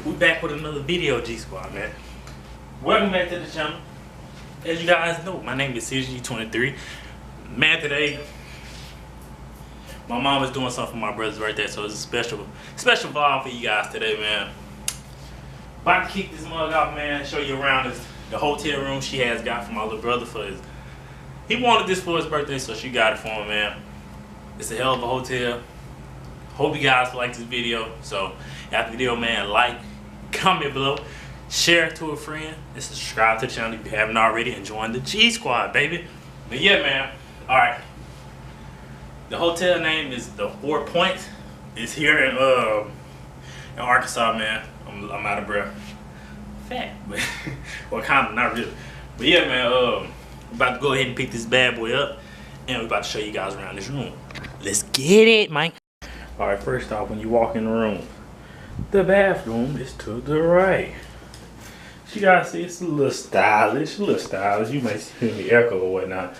We back with another video, G Squad, man. Welcome back to the channel. As you guys know, my name is CTheGee23. Man, today my mom is doing something for my brother's birthday, so it's a special vlog for you guys today, man. About to kick this mug out, man. Show you around the hotel room she has got for my little brother for his. He wanted this for his birthday, so she got it for him, man. It's a hell of a hotel. Hope you guys like this video. So after the video, man, like, comment below, share it to a friend, and subscribe to the channel if you haven't already, and join the G Squad, baby. But yeah, man. All right. The hotel name is the 4 Points. It's here in Arkansas, man. I'm out of breath. Fat, but well, kind of, not really. But yeah, man. We're about to go ahead and pick this bad boy up, and we're about to show you guys around this room. Let's get it, Mike. All right. First off, when you walk in the room, the bathroom is to the right. You guys see, it's a little stylish, You may hear me echo or whatnot.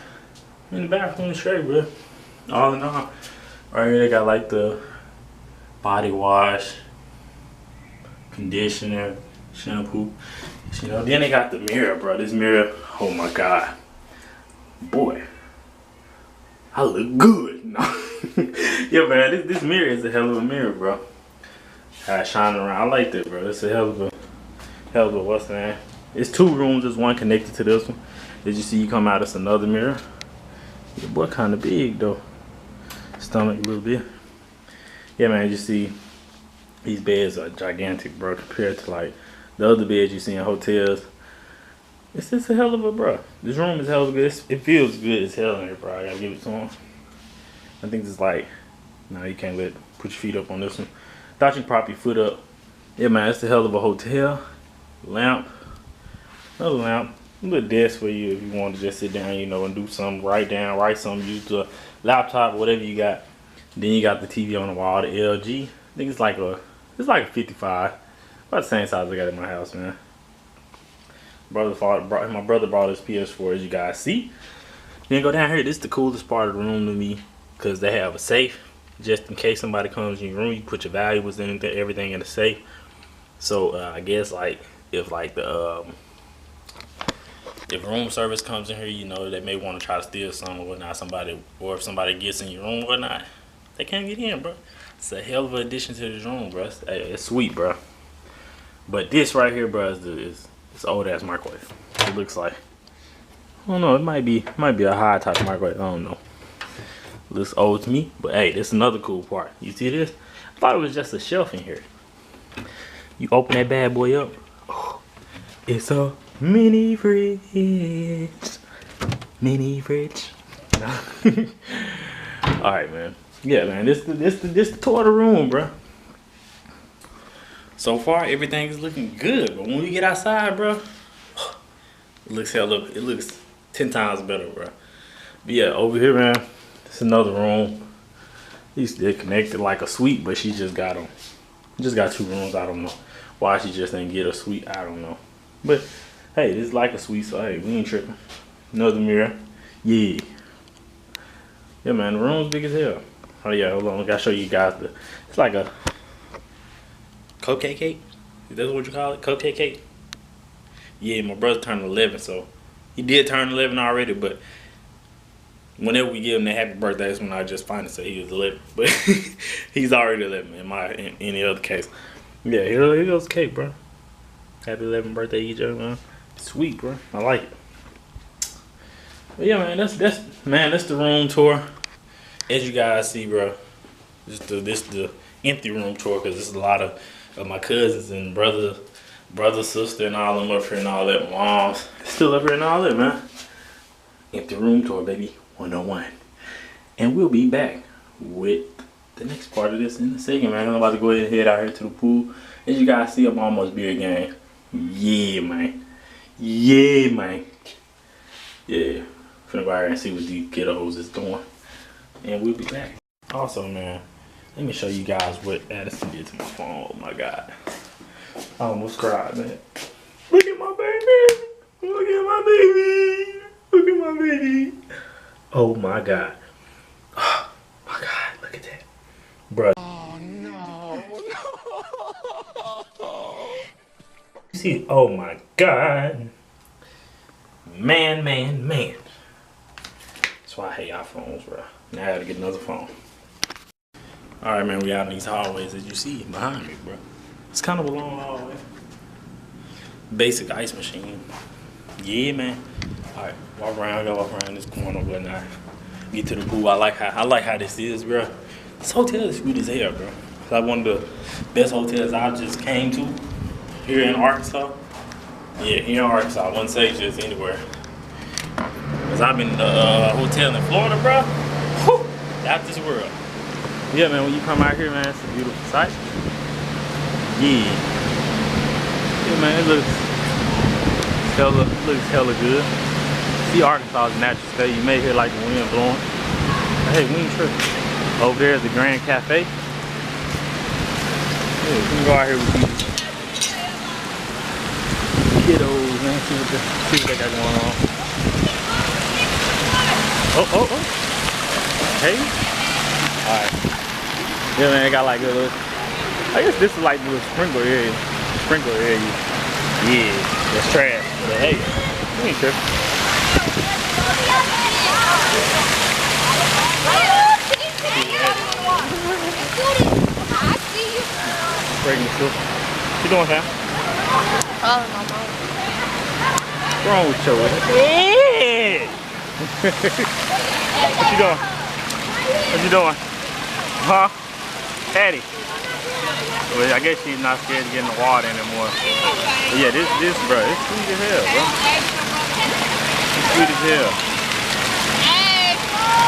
In the bathroom is straight, bro. All in all, right here they got like the body wash, conditioner, shampoo. You know, then they got the mirror, bro. This mirror, oh my god, boy, I look good. No. Yeah, man, this mirror is a hell of a mirror, bro. How it shining around, I like that, bro. It's a hell of a what's the name? It's two rooms, there's one connected to this one. As you see, you come out, it's another mirror. Your boy kind of big though. Stomach a little bit. Yeah, man, you see these beds are gigantic, bro, compared to like the other beds you see in hotels. It's just a hell of a, bro. This room is hell of good. It feels good as hell in here, bro. I gotta give it to him. I think it's like, no, you can't put your feet up on this one. Thought you prop your foot up. Yeah, man, it's a hell of a hotel. Lamp, another lamp, a little desk for you if you want to just sit down, you know, and do something, write something, use the laptop, whatever you got. Then you got the TV on the wall, the LG. I think it's like a 55, about the same size I got in my house, man. My brother brought his PS4, as you guys see. Then go down here. This is the coolest part of the room to me, because they have a safe. Just in case somebody comes in your room, you put your valuables in, everything in the safe. So I guess like if room service comes in here, you know, they may want to try to steal something or whatnot. Or if somebody gets in your room or whatnot, they can't get in, bro. It's a hell of an addition to this room, bro. It's sweet, bro. But this right here, bro, is old ass microwave. It looks like, I don't know, it might be a high top microwave. I don't know. Looks old to me, but hey, this is another cool part. You see this? I thought it was just a shelf in here. You open that bad boy up. Oh, it's a mini fridge. Mini fridge. All right, man. Yeah, man. This the tour of the room, bro. So far, everything is looking good, but when we get outside, bro, it looks 10 times better, bro. But yeah, over here, man. It's another room. They're connected like a suite, but she just got them. Just got two rooms. I don't know why she just didn't get a suite. I don't know. But hey, this is like a suite, so hey, we ain't tripping. Another mirror. Yeah. Yeah, man, the room's big as hell. Oh yeah, hold on. I gotta show you guys it's like a cupcake cake. Is that what you call it? Cupcake cake? Yeah, my brother turned 11, so he did turn 11 already, but whenever we give him the happy birthday, that's when I just find it, so he was 11. But he's already 11 in any other case. Yeah, here goes the cake, bro. Happy 11th birthday, EJ, man. Sweet, bro. I like it. But yeah, man, that's the room tour. As you guys see, bro, this the empty room tour, because there's a lot of my cousins and brother, sister, and all them up here and all that. Moms still up here and all that, man. Empty room tour, baby. 101. And we'll be back with the next part of this in a second, man. I'm about to go ahead and head out here to the pool. As you guys see, I'm almost beer game. Yeah, man. Yeah, man. Yeah. Finna go out here and see what these kiddos is doing. And we'll be back. Also, man, let me show you guys what Addison did to my phone. Oh my god. I almost cried, man. Look at my baby. Look at my baby. Look at my baby. Oh my god. Oh my god, look at that. Bruh. Oh no. You see, oh my God. Man. That's why I hate iPhones, bro. Now I gotta get another phone. Alright, man, we out in these hallways as you see behind me, bro. It's kind of a long hallway. Basic ice machine. Yeah, man. Alright, walk around this corner, whatnot. Get to the pool. I like how this is, bro. This hotel is sweet as hell, bro. It's like one of the best hotels I just came to here in Arkansas. Yeah, here in Arkansas. I wouldn't say just anywhere. Cause I've been in the hotel in Florida, bro. Whew, out this world. Yeah, man, when you come out here, man, it's a beautiful sight. Yeah. Yeah, man, it looks hella good. See, Arkansas is a natural state. You may hear like the wind blowing. But hey, we ain't tripping. Over there is the Grand Cafe. Yeah, we can go out here with these kiddos, man. See what they got going on. Oh. Hey. Alright. Yeah, man, they got like a little, I guess this is like the little sprinkler area. Yeah, that's trash. But hey, we ain't tripping. Pregnant too. What you doing, Sam? Oh, my mom. What's wrong with your head? What you doing? What you doing? Huh? Patty. Well, I guess she's not scared to get in the water anymore. But yeah, this, bro, it's sweet as hell, bro. It's sweet as hell.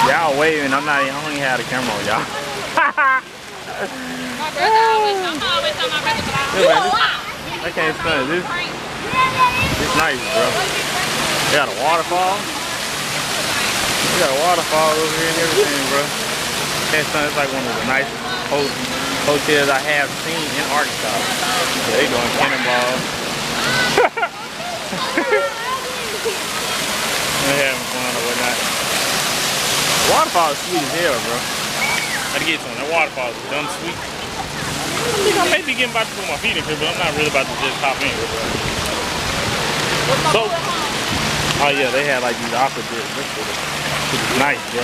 Y'all waving. I don't even have the camera on y'all. I can't stand this. It's nice, bro. They got a waterfall. We got a waterfall over here and everything, bro. Can't stand. It's like one of the nicest hotels I have seen in Arkansas. So they doing cannonballs. They having fun or whatnot. Waterfall is sweet as hell, bro. Gotta get some. That waterfall is dumb sweet. I think I may be getting about to put my feet in here, but I'm not really about to just hop in here, bro. So, oh yeah, they had like these aqua jets. This is nice, bro.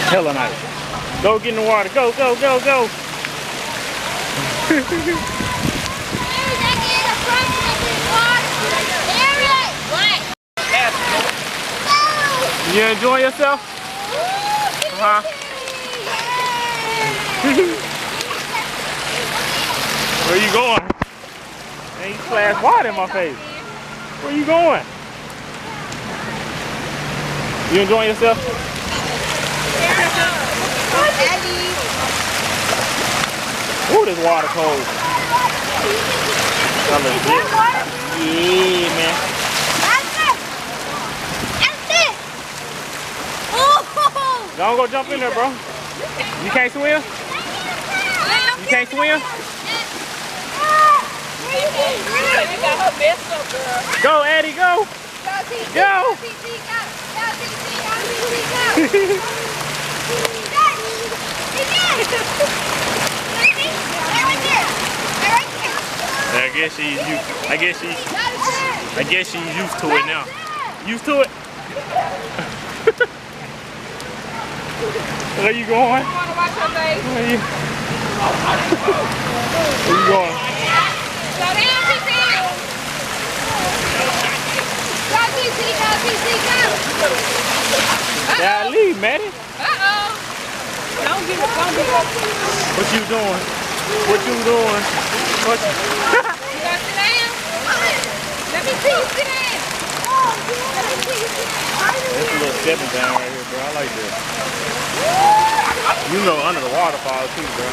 Hella nice. Go get in the water. Go. You enjoying yourself? Uh-huh. Where you going? Ain't splash water in my face. Where you going? You enjoying yourself? Ooh, this water cold. That looks good. Yeah, man. Don't go jump in there, bro. You can't swim? You can't swim? Go, Eddie, go! Go! I guess she's used to it now. Used to it? Where you going? Where you going? Yeah, leave, Maddie. Don't get it. What you doing? What you doing? What you gotta sit down? Let me see you sit down. That's a little stepping down right here, bro. I like this. You can go under the waterfall too, bro.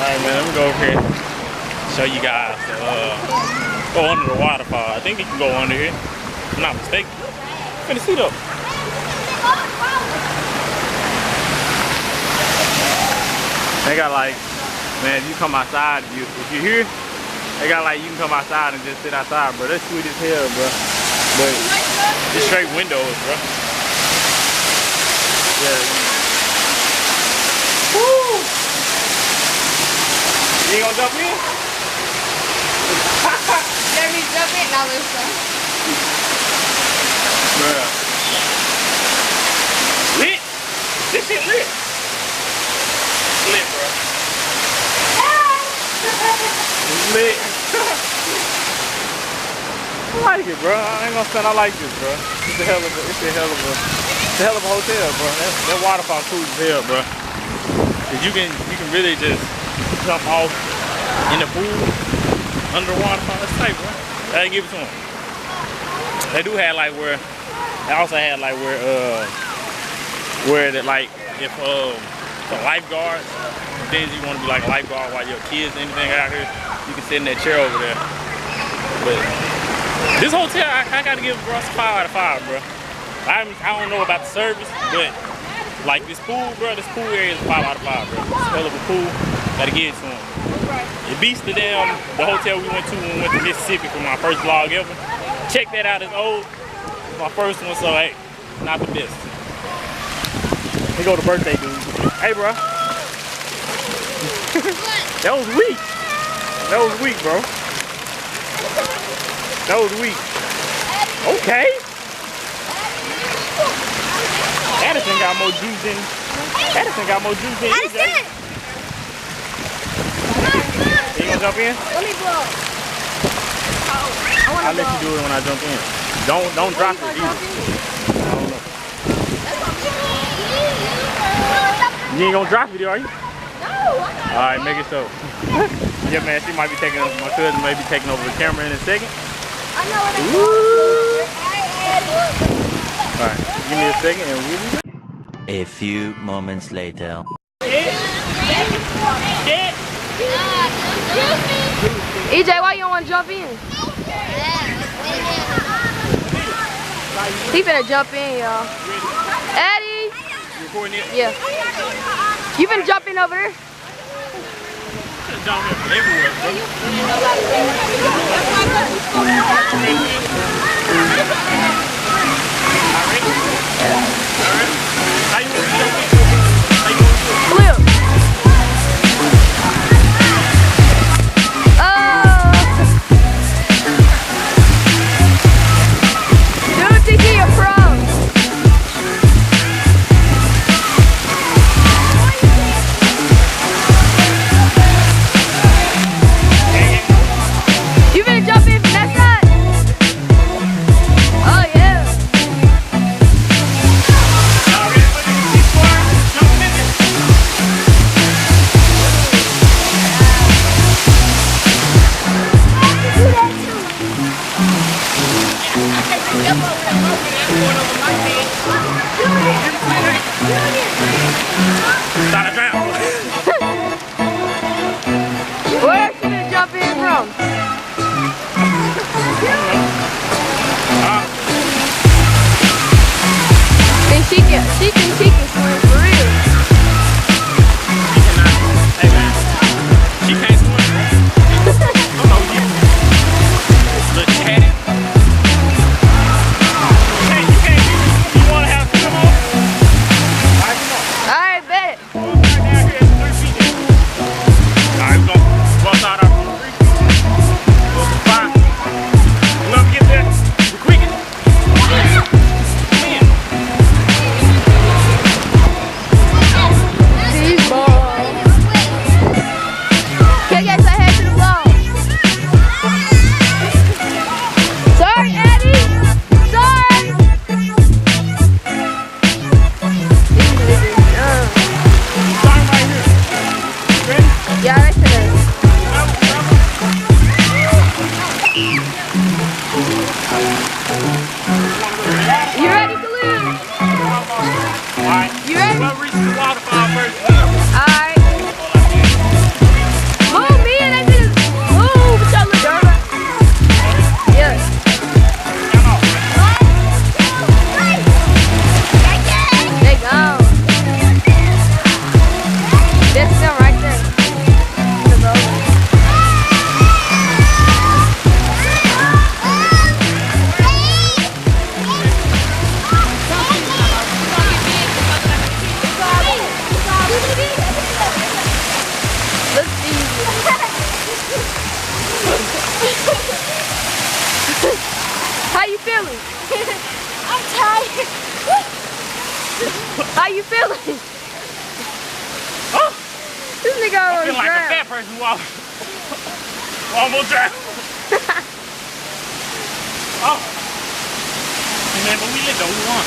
Alright, man, let me go over here and show you guys go under the waterfall. I think you can go under here. If I'm not mistaken. Finna see though. They got like, man, if you come outside, if you're here They got like, you can come outside and just sit outside, bro. That's sweet as hell, bro. But it's straight windows, bro. Yeah. Woo! You ain't gonna jump in? Let me jump in now, listen. Bruh. Lit. This shit lit. Lit, bro. It's lit. I like it, bro. I ain't gonna stand. I like this, bro. It's a hell of a hotel, bro. That waterfall cool as hell, bro. Cause you can really just jump off in the pool under the waterfall. That's tight, bro. Gotta give it to them. They do have like where. They also had like where that like if for lifeguards, then you want to be like a lifeguard while your kids and anything out here, you can sit in that chair over there. But this hotel, I gotta give bro 5 out of 5, bro. I don't know about the service, but like this pool, bro, this pool area is a 5 out of 5, bro. It's a hell of a pool. Gotta give it to them. It beats the hotel we went to when we went to Mississippi for my first vlog ever. Check that out, it's old. It's my first one, so hey, not the best. Here go the birthday dude. Hey, bro. That was weak. That was weak, bro. That was weak. Okay. Addison got more juice than EJ. You gonna jump in? Let me blow. I'll let you do it when I jump in. Don't drop it either. I don't know. You ain't gonna drop it, are you? No, alright, make it so. Yeah, man, she might be taking, my cousin may be taking over the camera in a second. I know what I'm doing. Alright, give me a second and we'll be back. A few moments later. EJ, why you don't want to jump in? He finna jump in, y'all. Eddie! You recording it? Yeah. You finna jump in over there? Jump in everywhere, bro. How you want to jump in? Flip. Dude, think you're a pro. You finna jump in, Vanessa? Oh yeah. feeling? Oh, This nigga I almost feel like a drowned. fat person who almost drowned. Oh. And then, but we lit though, we won.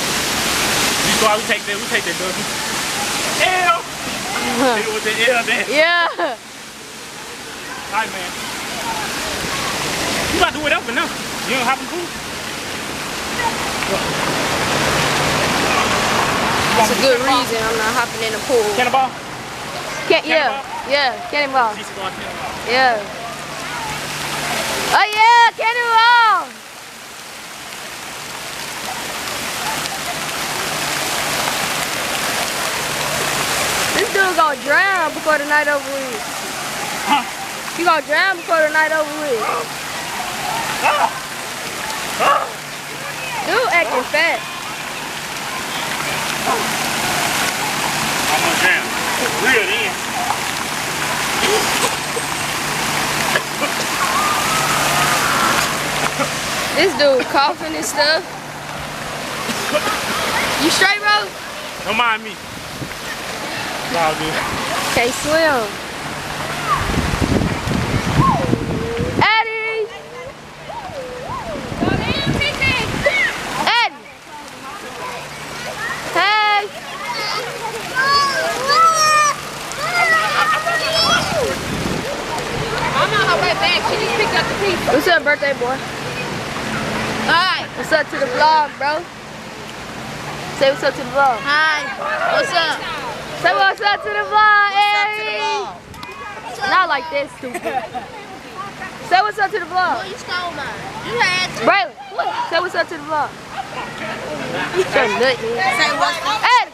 You go out, we take that doggy. L. Hit it with the L there. Yeah. Alright, man. You about to do whatever now. You don't have to cool. That's a good reason I'm not hopping in the pool. Cannonball? Yeah, cannonball. She's going cannonball. Yeah. Oh yeah, cannonball. This dude gonna drown before the night over with. Huh? He gonna drown before the night over with. Dude acting fat. I'm gonna drown. Real then. This dude coughing and stuff. You straight, bro? Don't mind me. It's all good. Can't swim. Eddie! Eddie! Hey! I'm on her way back. She just picked up the pizza. What's up, birthday boy? Hi. What's up to the vlog, bro? Say what's up to the vlog. Hi. What's up? Say what's up to the vlog, What's up to the Eddie! vlog? Not like this, stupid. Say what's up to the Oh, vlog. you stole mine. You had to. Braylon, say what's up to the vlog. Say nut. Say what's up. Eddie!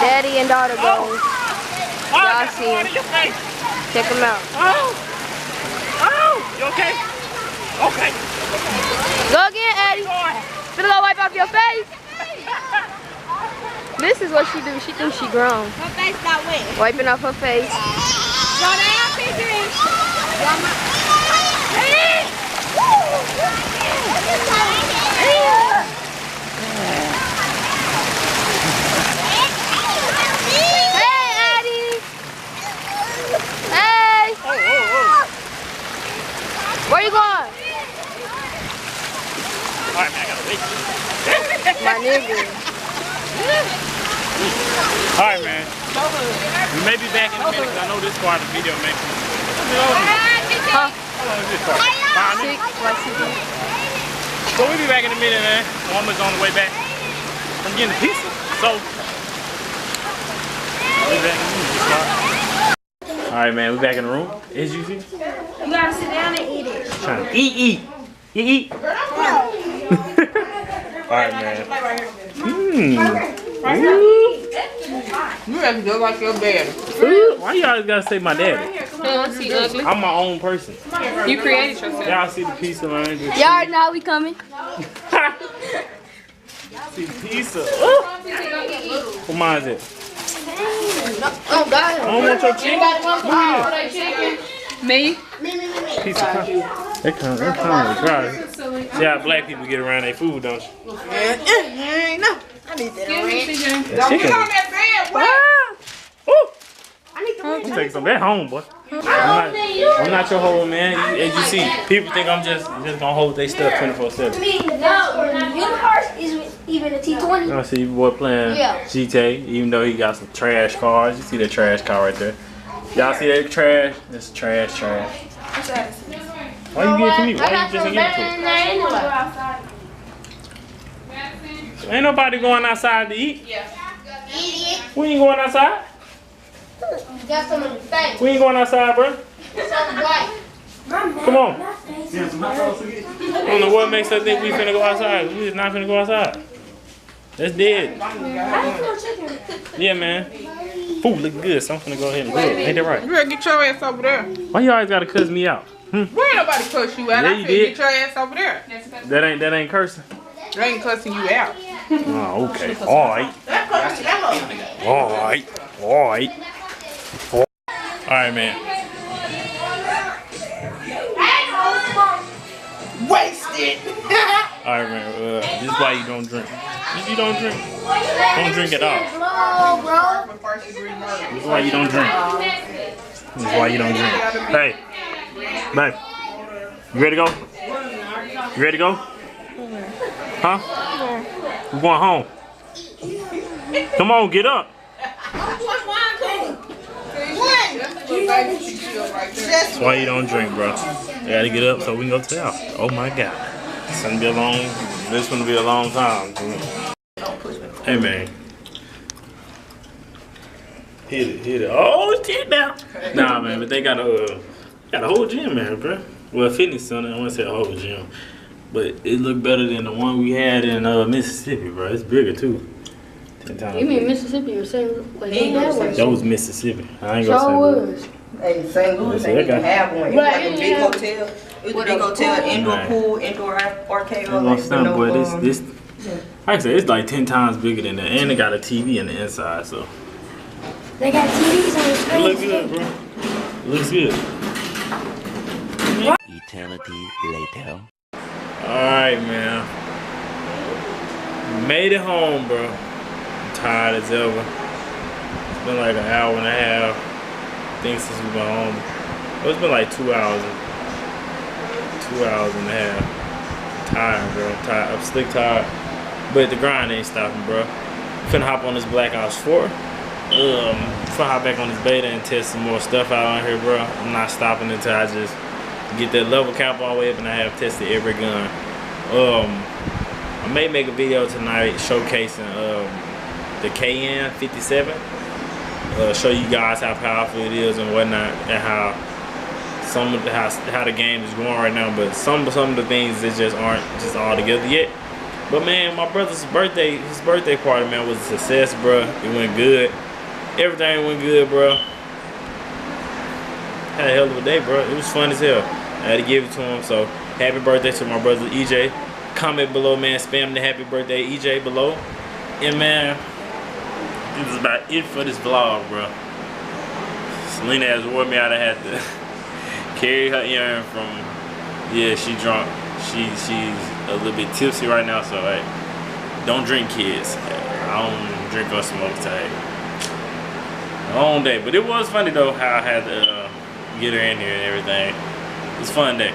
Daddy and daughter goes. Y'all see him. Check him out. Oh! Oh! You okay? Okay. Go again, Eddie. Finna go wipe off your face. This is what she do. She thinks she grown. Her face got wet. Wiping off her face. Go down, PJ. Hey, Eddie. Hey. Where you going? Alright, man, I gotta wait. My nigga. Alright, man. We may be back in a minute because I know this part of the video makes me. Huh? How long is this part? 5 minutes? So we'll be back in a minute, man. Woman's on the way back. I'm getting a pizza. So, we'll be back in a minute. Alright, man, we back in the room. As you see? You gotta sit down and eat it. Trying to eat. Alright, man. You have to go like your daddy. Why you always gotta say my daddy? ugly. I'm my own person. You created yourself. Y'all see the pizza, man? Y'all already know how we coming. See the pizza. What mine is it? Oh, God. I don't want your chicken. Me? Pizza. That kind of dry. See how black people get around their food, don't you? I need that That Don't get chicken. on that bed, boy. Ooh. I need to I'm taking some of that home, boy. I'm not your whole man. As you see, people think I'm just gonna hold their stuff 24/7. Universe is even a T20. I see your boy playing Yeah. GTA, even though he got some trash cars. You see that trash car right there. Y'all see that trash? It's trash. Why you give it to me? Why you just ain't give it to me? Ain't nobody going outside to eat. Idiot. We ain't going outside. You got some in your face. We ain't going outside, bro. Some white. Come on. I don't know what makes us think we finna go outside. We just not finna go outside. That's dead. Yeah, man. Food look good, so I'm finna go ahead and do it. Ain't that right? You better get your ass over there. Why you always gotta cuss me out? Where ain't nobody cuss you out? Yeah, I you said did. get your ass over there. That ain't cursing. They ain't cussing you out. Oh, okay. Alright. Alright, man. wasted. Alright, man. This is why you don't drink. If you don't drink, don't drink at all. This is why you don't drink. This is why you don't drink. Hey, babe. You ready to go? You ready to go? Huh? We're going home. Come on, get up. That's why you don't drink, bro. You gotta get up so we can go to the house. Oh my God. It's gonna be a long, this gonna be a long time. Hey, man. Hit it. Oh, shit now. Nah, man, but they got a whole gym, man, bro. Well, fitness center, I want to say a whole gym. But it looked better than the one we had in Mississippi, bro. It's bigger, too. 10 times. You mean Mississippi or St. Louis? That was Mississippi. I ain't gonna say was. Hey, St. Louis ain't even have one. It was like a big hotel. It was a big hotel, indoor pool, indoor arcade. All that. No, boy, this, like I said, it's like 10 times bigger than that. And they got a TV in the inside, so. They got TVs on the screen. It looks good, bro. It looks good. Eternity later. Alright, man. Made it home, bro. I'm tired as ever. It's been like an hour and a half, I think, since we got home. Oh, it's been like 2 hours. 2 hours and a half. I'm tired, bro. I'm tired. I'm slick tired. But the grind ain't stopping, bro. Finna hop on this Black Ops 4. Finna hop back on this beta and test some more stuff out on here, bro. I'm not stopping until I just get that level cap all the way up and I have tested every gun. I may make a video tonight showcasing the KN57. Show you guys how powerful it is and whatnot, and how how the game is going right now. But some of the things that just aren't just all together yet. But man, my brother's birthday, his birthday party, man, was a success, bro. It went good. Everything went good, bro. Had a hell of a day, bro. It was fun as hell. I had to give it to him. So happy birthday to my brother EJ. Comment below, man. Spam the happy birthday EJ below. And man, this is about it for this vlog, bro. Selena has wore me out. I had to carry her in from, yeah, she drunk. She's a little bit tipsy right now, so hey, don't drink, kids. I don't drink or smoke today. Long day, but it was funny though how I had to get her in here and everything. It was a fun day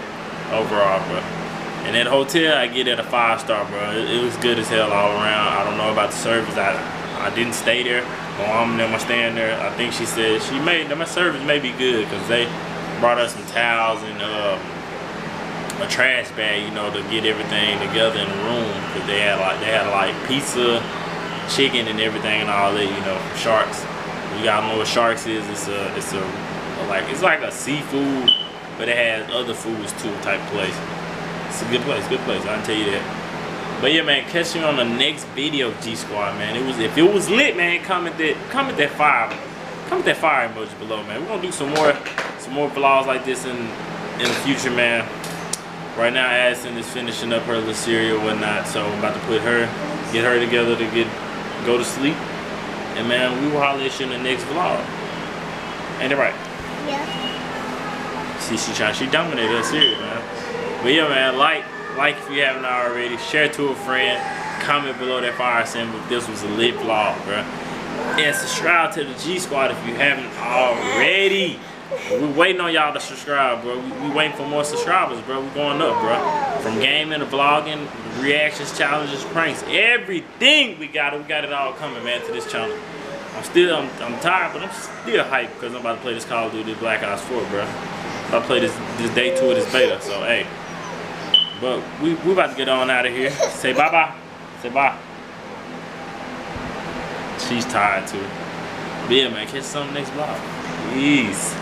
overall, bro. And that hotel I get at a 5-star, bro. It was good as hell all around. I don't know about the service. I didn't stay there. My mom never staying there. I think she said my service may be good because they brought us some towels and a trash bag, you know, to get everything together in the room, because they had like pizza, chicken, and everything and all that, you know, from Sharks. You gotta know what Sharks is. It's like a seafood, but it has other foods too type place. It's a good place, I can tell you that. But yeah, man, catch you on the next video, G Squad, man. If it was lit, man, comment that fire emoji below, man. We're gonna do some more vlogs like this in the future, man. Right now, Addison is finishing up her little cereal and whatnot, so I'm about to get her together to go to sleep. And man, we will holler at you in the next vlog. Ain't it right? Yeah. See, she dominated her cereal, man. But yeah, man, like if you haven't already, share to a friend, comment below that fire symbol if this was a lit vlog, bro. And subscribe to the G Squad if you haven't already. We're waiting on y'all to subscribe, bro. We waiting for more subscribers, bro. We're going up, bro. From gaming to vlogging, reactions, challenges, pranks, everything we got it all coming, man, to this channel. I'm tired, but I'm still hyped because I'm about to play this Call of Duty Black Ops 4, bro. I'm about to play this day 2 of this beta, so hey. But we about to get on out of here. Say bye-bye. Say bye. She's tired too. But yeah, man, catch you on the next vlog. Peace.